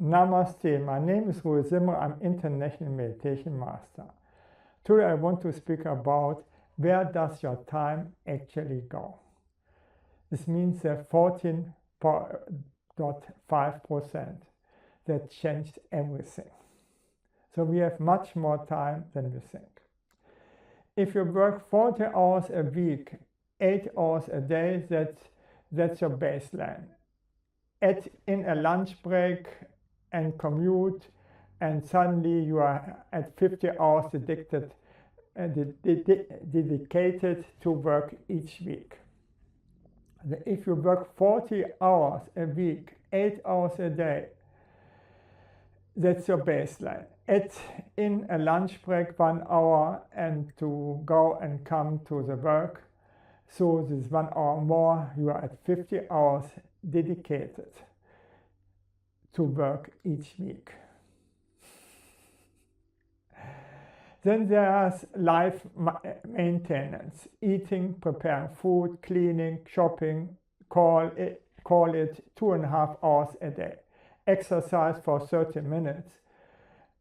Namaste, my name is Ruhe Zimmer, I'm International Meditation Master. Today I want to speak about where does your time actually go. This means that 14.5% that changed everything. So we have much more time than we think. If you work 40 hours a week, 8 hours a day, that's your baseline. Add in a lunch break and commute, and suddenly you are at 50 hours dedicated to work each week. If you work 40 hours a week, 8 hours a day, that's your baseline. Add in a lunch break 1 hour and to go and come to the work. So this 1 hour more, you are at 50 hours dedicated to work each week. Then there's life maintenance, eating, preparing food, cleaning, shopping, call it 2.5 hours a day. Exercise for 30 minutes.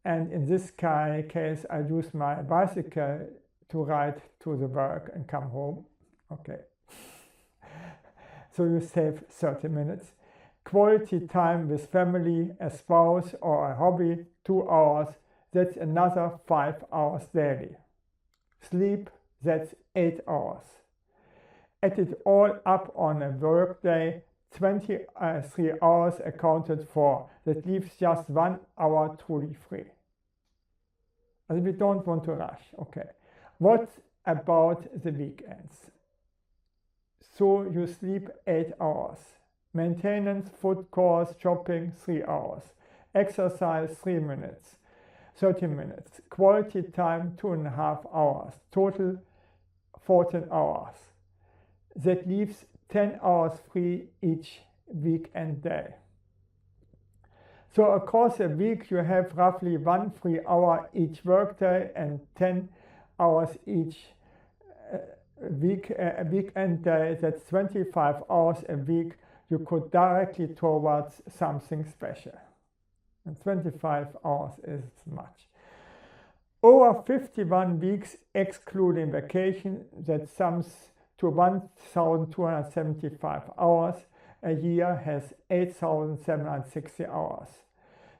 And in this case, I use my bicycle to ride to the work and come home. Okay. So you save 30 minutes. Quality time with family, a spouse or a hobby, 2 hours, that's another 5 hours daily. Sleep, that's 8 hours. Add it all up on a workday, 23 hours accounted for. That leaves just 1 hour truly free. And we don't want to rush, okay. What about the weekends? So you sleep 8 hours. Maintenance, food, chores, shopping, 3 hours. Exercise, 3 minutes. 30 minutes. Quality time, 2.5 hours. Total, 14 hours. That leaves 10 hours free each weekend day. So across a week, you have roughly 1 free hour each workday and 10 hours each weekend day. That's 25 hours a week you could directly towards something special. And 25 hours is much. Over 51 weeks, excluding vacation, that sums to 1,275 hours. A year has 8,760 hours.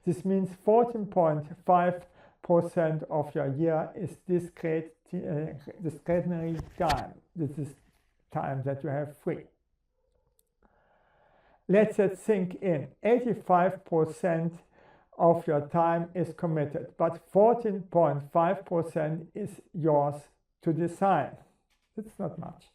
This means 14.5% of your year is discretionary time. This is time that you have free. Let that sink in. 85% of your time is committed, but 14.5% is yours to decide. It's not much.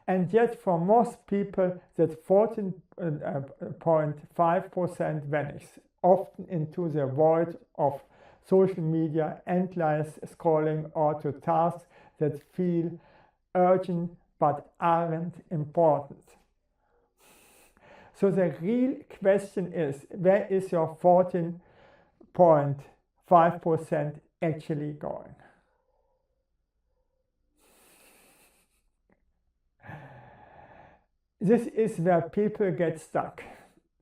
And yet for most people that 14.5% vanishes, often into the void of social media, endless scrolling, or to tasks that feel urgent but aren't important. So the real question is, where is your 14.5% actually going? This is where people get stuck.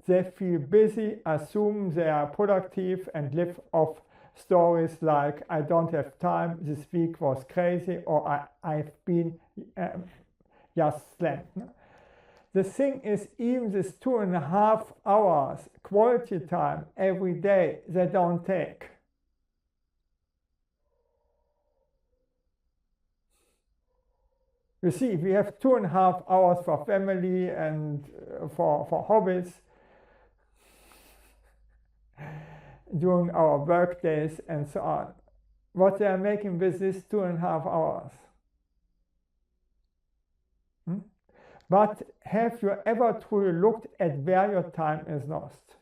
They feel busy, assume they are productive, and live off stories like, I don't have time, this week was crazy, or I've been just slammed. The thing is, even this 2.5 hours quality time every day, they don't take. You see, we have 2.5 hours for family and for hobbies during our work days and so on. What they are making with this 2.5 hours? But have you ever truly looked at where your time is lost?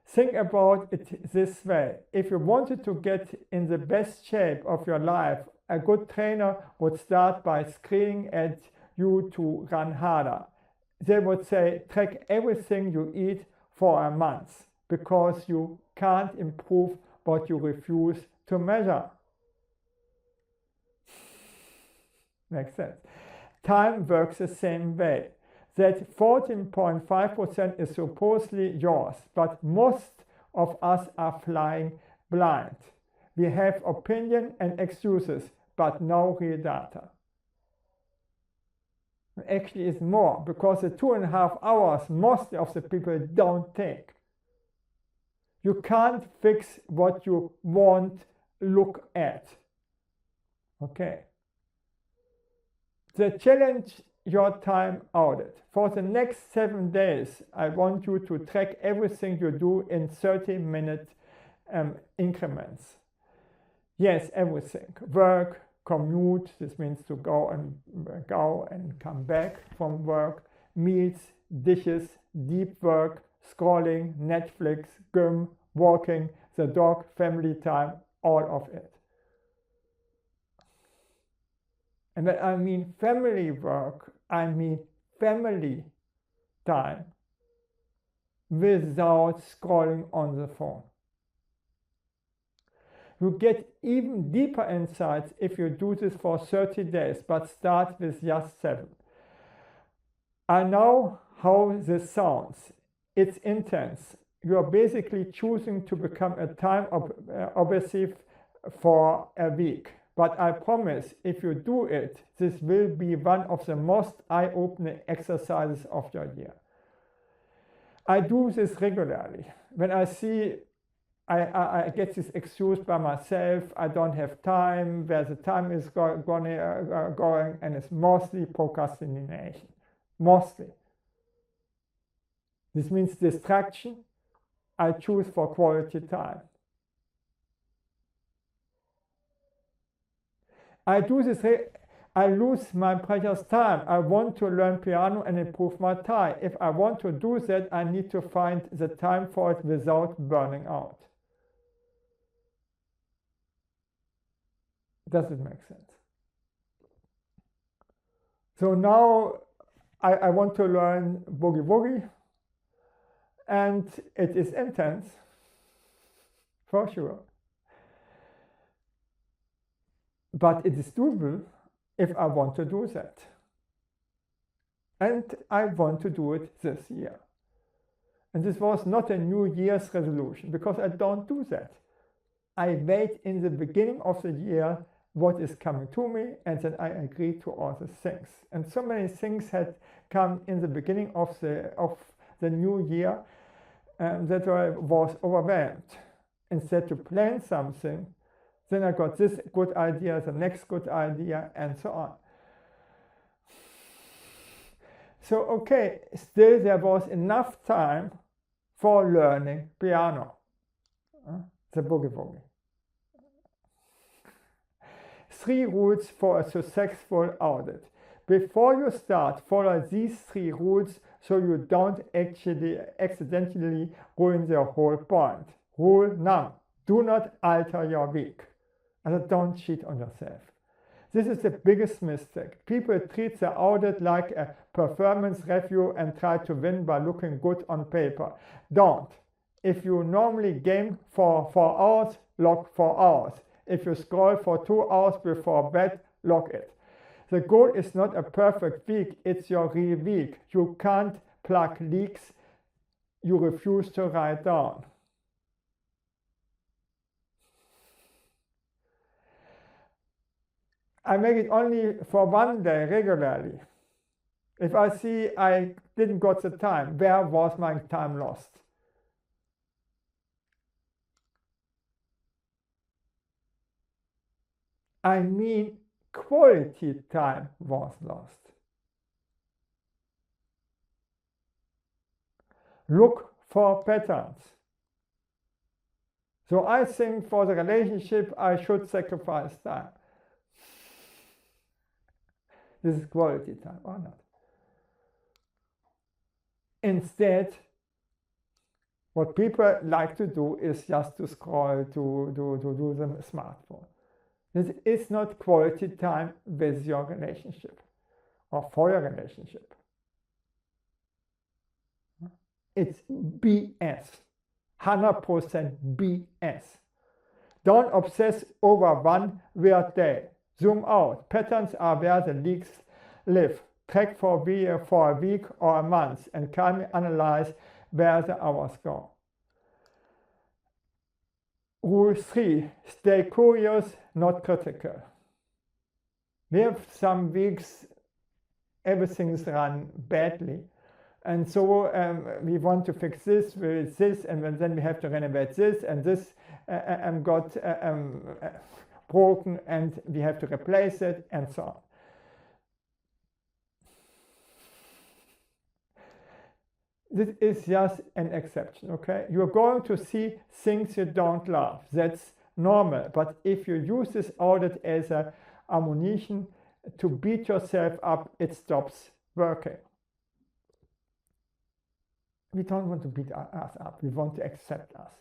Think about it this way. If you wanted to get in the best shape of your life, a good trainer would start by screaming at you to run harder. They would say, track everything you eat for a month, because you can't improve what you refuse to measure. Makes sense. Time works the same way. that 14.5% is supposedly yours, but most of us are flying blind. We have opinion and excuses, but no real data. Actually, it's more, because the 2.5 hours most of the people don't take. You can't fix what you won't look at. Okay. The challenge your time audit. For the next 7 days, I want you to track everything you do in 30-minute increments. Yes, everything. Work, commute, this means to go and come back from work, meals, dishes, deep work, scrolling, Netflix, gym, walking, the dog, family time, all of it. And when I mean family work, I mean family time without scrolling on the phone. You get even deeper insights if you do this for 30 days, but start with just 7. I know how this sounds. It's intense. You are basically choosing to become a time obsessive for a week. But I promise, if you do it, this will be one of the most eye-opening exercises of your year. I do this regularly. When I see I get this excuse by myself, I don't have time, where the time is going, and it's mostly procrastination. Mostly. This means distraction. I choose for quality time. I do this, I lose my precious time. I want to learn piano and improve my Thai. If I want to do that, I need to find the time for it without burning out. Does it make sense? So now I want to learn boogie woogie, and it is intense, for sure. But it is doable if I want to do that. And I want to do it this year. And this was not a New Year's resolution, because I don't do that. I wait in the beginning of the year what is coming to me, and then I agree to all the things. And so many things had come in the beginning of the new year that I was overwhelmed. Instead to plan something, then I got this good idea, the next good idea, and so on. So, okay, still there was enough time for learning piano, the boogie woogie. 3 rules for a successful audit. Before you start, follow these 3 rules so you don't accidentally ruin the whole point. Rule 1: do not alter your week. And don't cheat on yourself. This is the biggest mistake. People treat the audit like a performance review and try to win by looking good on paper. Don't. If you normally game for 4 hours, log 4 hours. If you scroll for 2 hours before bed, log it. The goal is not a perfect week, it's your real week. You can't plug leaks you refuse to write down. I make it only for 1 day regularly. If I see I didn't got the time, where was my time lost? I mean, quality time was lost. Look for patterns. So I think for the relationship, I should sacrifice time. This is quality time or not? Instead, what people like to do is just to scroll, to do the smartphone. This is not quality time with your relationship or for your relationship. It's BS, 100% BS. Don't obsess over one weird day. Zoom out. Patterns are where the leaks live. track for a week or a month and calmly analyze where the hours go. Rule 3, stay curious, not critical. We have some weeks everything's run badly, and so we want to fix this with this, and then we have to renovate this, and this got broken, and we have to replace it, and so on. This is just an exception, okay? You're going to see things you don't love. That's normal. But if you use this audit as an ammunition to beat yourself up, it stops working. We don't want to beat us up. We want to accept us.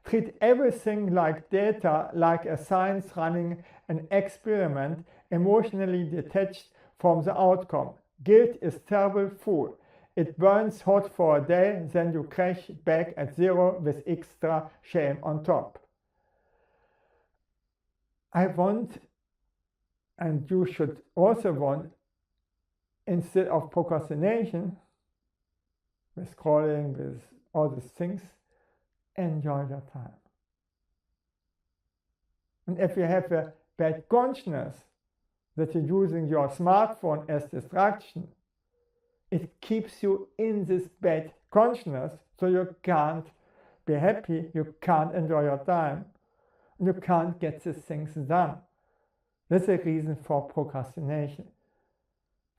Treat everything like data, like a science running an experiment, emotionally detached from the outcome. Guilt is terrible fool. It burns hot for a day, then you crash back at zero with extra shame on top. I want, and you should also want, instead of procrastination, with scrolling, with all these things, enjoy your time. And if you have a bad conscience that you're using your smartphone as distraction, it keeps you in this bad consciousness, so you can't be happy, you can't enjoy your time, and you can't get these things done. That's a reason for procrastination.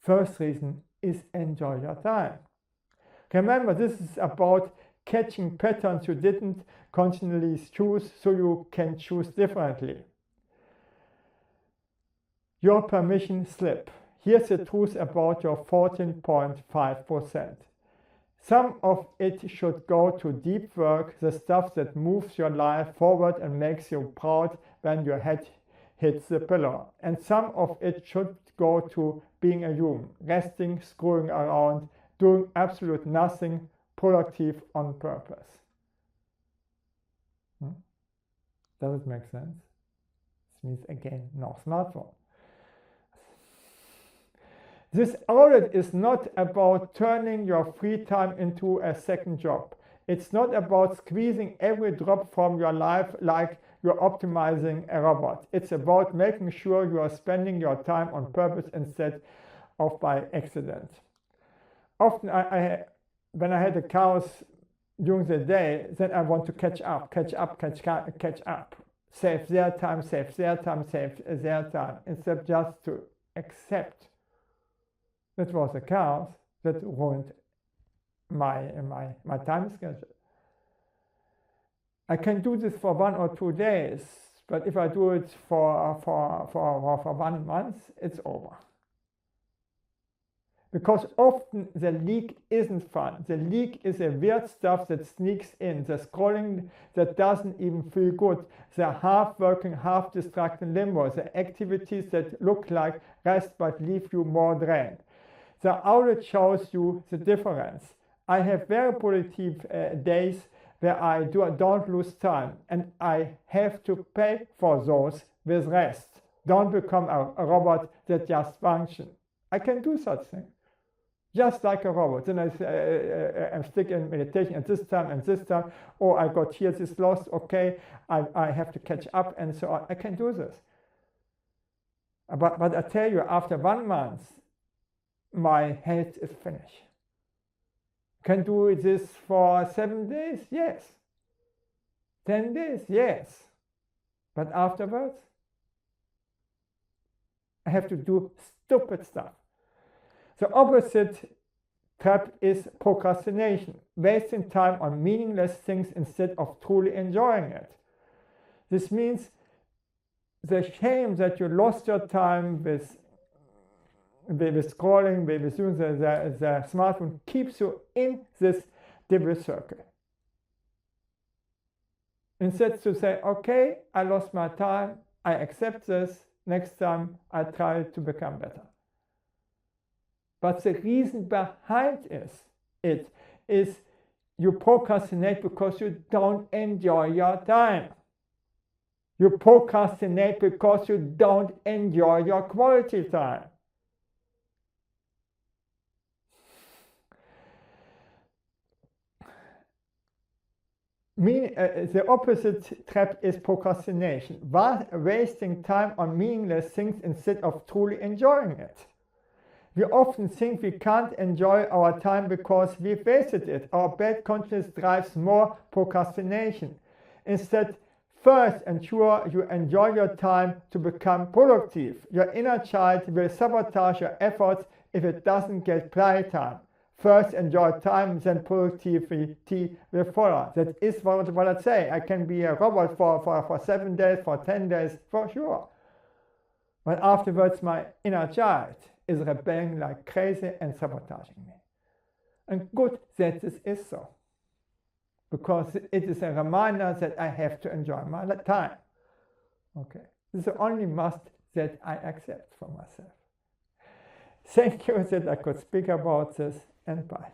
First reason is enjoy your time. Remember, this is about catching patterns you didn't consciously choose, so you can choose differently. Your permission slip. Here's the truth about your 14.5%. Some of it should go to deep work, the stuff that moves your life forward and makes you proud when your head hits the pillow. And some of it should go to being a human, resting, screwing around, doing absolute nothing productive on purpose. Does it make sense? This means, again, no smartphone. This audit is not about turning your free time into a second job. It's not about squeezing every drop from your life like you're optimizing a robot. It's about making sure you are spending your time on purpose instead of by accident. Often when I had the cows during the day, then I want to catch up. Save their time, instead just to accept. That was the cows that ruined my time schedule. I can do this for 1 or 2 days, but if I do it for 1 month, it's over. Because often the leak isn't fun. The leak is a weird stuff that sneaks in, the scrolling that doesn't even feel good, the half-working, half-distracted limbo, the activities that look like rest but leave you more drained. The audit shows you the difference. I have very productive days where I don't lose time, and I have to pay for those with rest. Don't become a robot that just functions. I can do such things, just like a robot. Then I stick in meditation at this time, or I got here this lost, okay, I have to catch up, and so on. I can do this. But I tell you, after 1 month, my health is finished. Can do this for 7 days? Yes. 10 days? Yes. But afterwards, I have to do stupid stuff. The opposite trap is procrastination, wasting time on meaningless things instead of truly enjoying it. This means the shame that you lost your time with scrolling, with using the smartphone keeps you in this devil circle. Instead to say, okay, I lost my time, I accept this, next time I try to become better. But the reason behind it is you procrastinate because you don't enjoy your time. You procrastinate because you don't enjoy your quality time. The opposite trap is procrastination, wasting time on meaningless things instead of truly enjoying it. We often think we can't enjoy our time because we've wasted it. Our bad conscience drives more procrastination. Instead, first ensure you enjoy your time to become productive. Your inner child will sabotage your efforts if it doesn't get playtime. First enjoy time, then productivity will follow. That is what I say. I can be a robot for 7 days, for 10 days, for sure. But afterwards my inner child is rebelling like crazy and sabotaging me. And good that this is so. Because it is a reminder that I have to enjoy my time. Okay. This is the only must that I accept for myself. Thank you that I could speak about this, and bye.